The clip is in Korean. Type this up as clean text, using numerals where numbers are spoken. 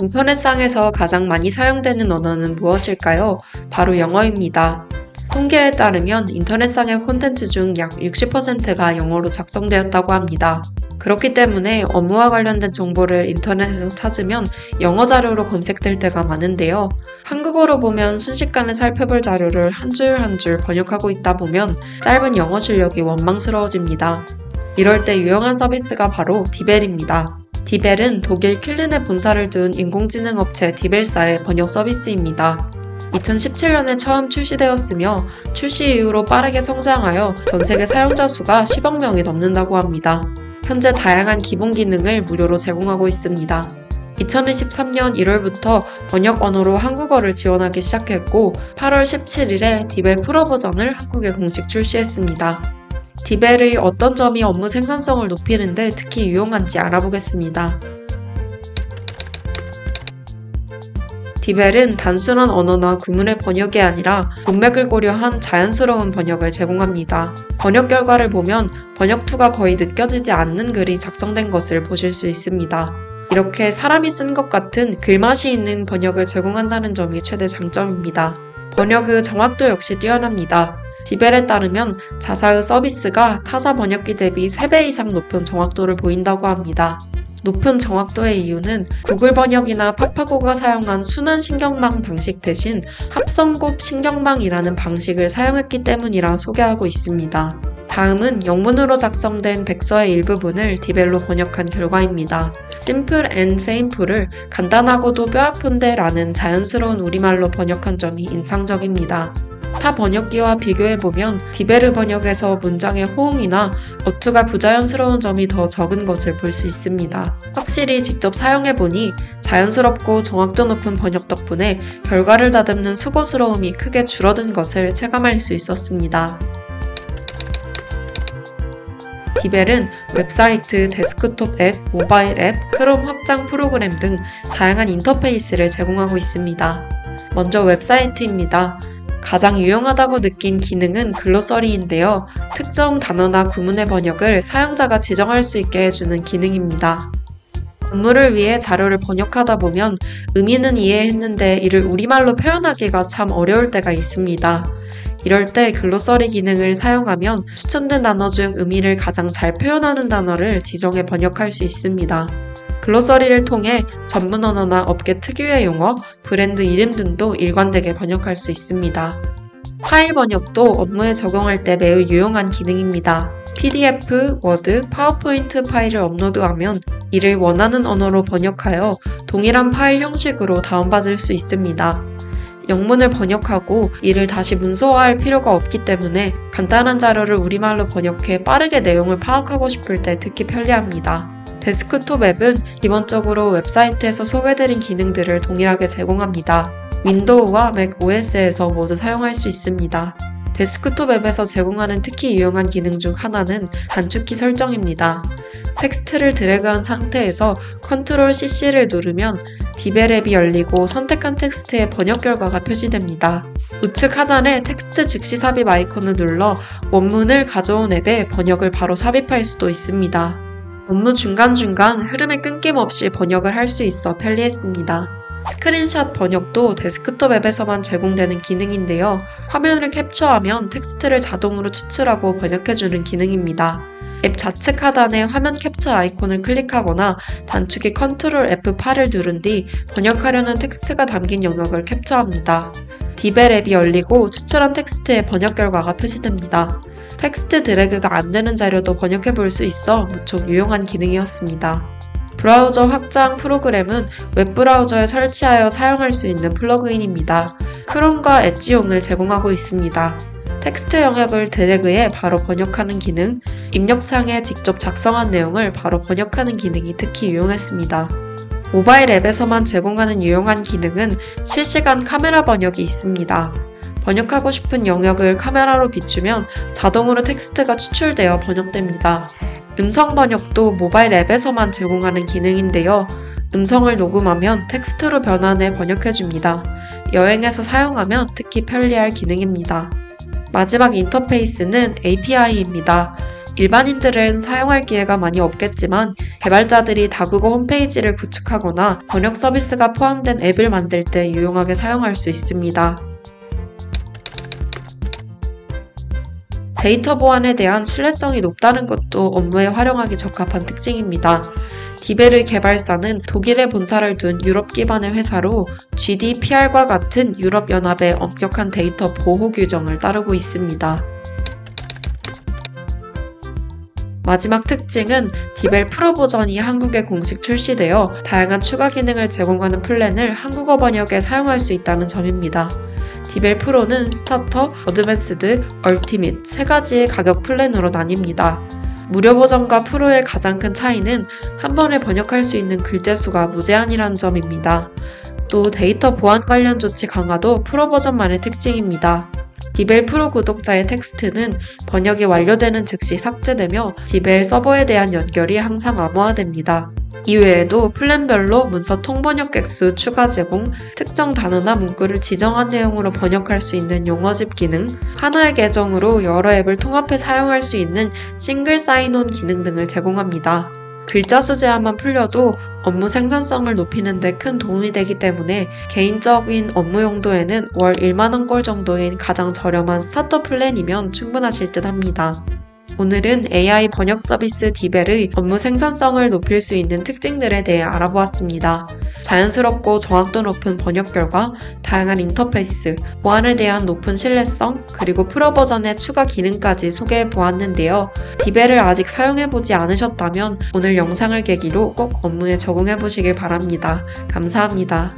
인터넷상에서 가장 많이 사용되는 언어는 무엇일까요? 바로 영어입니다. 통계에 따르면 인터넷상의 콘텐츠 중 약 60%가 영어로 작성되었다고 합니다. 그렇기 때문에 업무와 관련된 정보를 인터넷에서 찾으면 영어 자료로 검색될 때가 많은데요. 한국어로 보면 순식간에 살펴볼 자료를 한 줄 한 줄 번역하고 있다 보면 짧은 영어 실력이 원망스러워집니다. 이럴 때 유용한 서비스가 바로 디벨입니다. 디벨은 독일 킬른에 본사를 둔 인공지능 업체 디벨사의 번역 서비스입니다. 2017년에 처음 출시되었으며 출시 이후로 빠르게 성장하여 전 세계 사용자 수가 10억 명이 넘는다고 합니다. 현재 다양한 기본 기능을 무료로 제공하고 있습니다. 2023년 1월부터 번역 언어로 한국어를 지원하기 시작했고 8월 17일에 디벨 프로 버전을 한국에 공식 출시했습니다. 디벨의 어떤 점이 업무 생산성을 높이는 데 특히 유용한지 알아보겠습니다. 디벨은 단순한 언어나 구문의 번역이 아니라 문맥을 고려한 자연스러운 번역을 제공합니다. 번역 결과를 보면 번역투가 거의 느껴지지 않는 글이 작성된 것을 보실 수 있습니다. 이렇게 사람이 쓴 것 같은 글맛이 있는 번역을 제공한다는 점이 최대 장점입니다. 번역의 정확도 역시 뛰어납니다. 디벨에 따르면 자사의 서비스가 타사 번역기 대비 3배 이상 높은 정확도를 보인다고 합니다. 높은 정확도의 이유는 구글 번역이나 파파고가 사용한 순환 신경망 방식 대신 합성곱 신경망이라는 방식을 사용했기 때문이라 소개하고 있습니다. 다음은 영문으로 작성된 백서의 일부분을 디벨로 번역한 결과입니다. Simple and painful을 간단하고도 뼈아픈데 라는 자연스러운 우리말로 번역한 점이 인상적입니다. 타 번역기와 비교해보면 디벨의 번역에서 문장의 호응이나 어투가 부자연스러운 점이 더 적은 것을 볼 수 있습니다. 확실히 직접 사용해보니 자연스럽고 정확도 높은 번역 덕분에 결과를 다듬는 수고스러움이 크게 줄어든 것을 체감할 수 있었습니다. 디벨은 웹사이트, 데스크톱 앱, 모바일 앱, 크롬 확장 프로그램 등 다양한 인터페이스를 제공하고 있습니다. 먼저 웹사이트입니다. 가장 유용하다고 느낀 기능은 글로서리인데요. 특정 단어나 구문의 번역을 사용자가 지정할 수 있게 해주는 기능입니다. 업무를 위해 자료를 번역하다 보면 의미는 이해했는데 이를 우리말로 표현하기가 참 어려울 때가 있습니다. 이럴 때 글로서리 기능을 사용하면 추천된 단어 중 의미를 가장 잘 표현하는 단어를 지정해 번역할 수 있습니다. 글로서리를 통해 전문 언어나 업계 특유의 용어, 브랜드 이름 등도 일관되게 번역할 수 있습니다. 파일 번역도 업무에 적용할 때 매우 유용한 기능입니다. PDF, 워드, 파워포인트 파일을 업로드하면 이를 원하는 언어로 번역하여 동일한 파일 형식으로 다운받을 수 있습니다. 영문을 번역하고 이를 다시 문서화할 필요가 없기 때문에 간단한 자료를 우리말로 번역해 빠르게 내용을 파악하고 싶을 때 특히 편리합니다. 데스크톱 앱은 기본적으로 웹사이트에서 소개드린 기능들을 동일하게 제공합니다. 윈도우와 맥 OS에서 모두 사용할 수 있습니다. 데스크톱 앱에서 제공하는 특히 유용한 기능 중 하나는 단축키 설정입니다. 텍스트를 드래그한 상태에서 Ctrl CC를 누르면 디벨 앱이 열리고 선택한 텍스트의 번역 결과가 표시됩니다. 우측 하단에 텍스트 즉시 삽입 아이콘을 눌러 원문을 가져온 앱에 번역을 바로 삽입할 수도 있습니다. 업무 중간중간 흐름에 끊김없이 번역을 할 수 있어 편리했습니다. 스크린샷 번역도 데스크톱 앱에서만 제공되는 기능인데요. 화면을 캡처하면 텍스트를 자동으로 추출하고 번역해주는 기능입니다. 앱 좌측 하단에 화면 캡처 아이콘을 클릭하거나 단축키 Ctrl F8을 누른 뒤 번역하려는 텍스트가 담긴 영역을 캡처합니다. 디벨 앱이 열리고 추출한 텍스트의 번역 결과가 표시됩니다. 텍스트 드래그가 안 되는 자료도 번역해 볼 수 있어 무척 유용한 기능이었습니다. 브라우저 확장 프로그램은 웹브라우저에 설치하여 사용할 수 있는 플러그인입니다. 크롬과 엣지용을 제공하고 있습니다. 텍스트 영역을 드래그해 바로 번역하는 기능, 입력창에 직접 작성한 내용을 바로 번역하는 기능이 특히 유용했습니다. 모바일 앱에서만 제공하는 유용한 기능은 실시간 카메라 번역이 있습니다. 번역하고 싶은 영역을 카메라로 비추면 자동으로 텍스트가 추출되어 번역됩니다. 음성 번역도 모바일 앱에서만 제공하는 기능인데요. 음성을 녹음하면 텍스트로 변환해 번역해줍니다. 여행에서 사용하면 특히 편리할 기능입니다. 마지막 인터페이스는 API입니다. 일반인들은 사용할 기회가 많이 없겠지만 개발자들이 다국어 홈페이지를 구축하거나 번역 서비스가 포함된 앱을 만들 때 유용하게 사용할 수 있습니다. 데이터 보안에 대한 신뢰성이 높다는 것도 업무에 활용하기 적합한 특징입니다. 디베르 개발사는 독일에 본사를 둔 유럽 기반의 회사로 GDPR과 같은 유럽연합의 엄격한 데이터 보호 규정을 따르고 있습니다. 마지막 특징은 디벨 프로 버전이 한국에 공식 출시되어 다양한 추가 기능을 제공하는 플랜을 한국어 번역에 사용할 수 있다는 점입니다. 디벨 프로는 스타터, 어드밴스드, 얼티밋 세 가지의 가격 플랜으로 나뉩니다. 무료 버전과 프로의 가장 큰 차이는 한 번에 번역할 수 있는 글자 수가 무제한이라는 점입니다. 또 데이터 보안 관련 조치 강화도 프로 버전만의 특징입니다. 디벨 프로 구독자의 텍스트는 번역이 완료되는 즉시 삭제되며 디벨 서버에 대한 연결이 항상 암호화됩니다. 이외에도 플랜별로 문서 통번역 객수 추가 제공, 특정 단어나 문구를 지정한 내용으로 번역할 수 있는 용어집 기능, 하나의 계정으로 여러 앱을 통합해 사용할 수 있는 싱글 사인온 기능 등을 제공합니다. 글자 수 제한만 풀려도 업무 생산성을 높이는 데 큰 도움이 되기 때문에 개인적인 업무 용도에는 월 1만원 꼴 정도인 가장 저렴한 스타터 플랜이면 충분하실 듯 합니다. 오늘은 AI 번역 서비스 디벨의 업무 생산성을 높일 수 있는 특징들에 대해 알아보았습니다. 자연스럽고 정확도 높은 번역 결과, 다양한 인터페이스, 보안에 대한 높은 신뢰성, 그리고 프로 버전의 추가 기능까지 소개해 보았는데요. 디벨을 아직 사용해보지 않으셨다면 오늘 영상을 계기로 꼭 업무에 적용해 보시길 바랍니다. 감사합니다.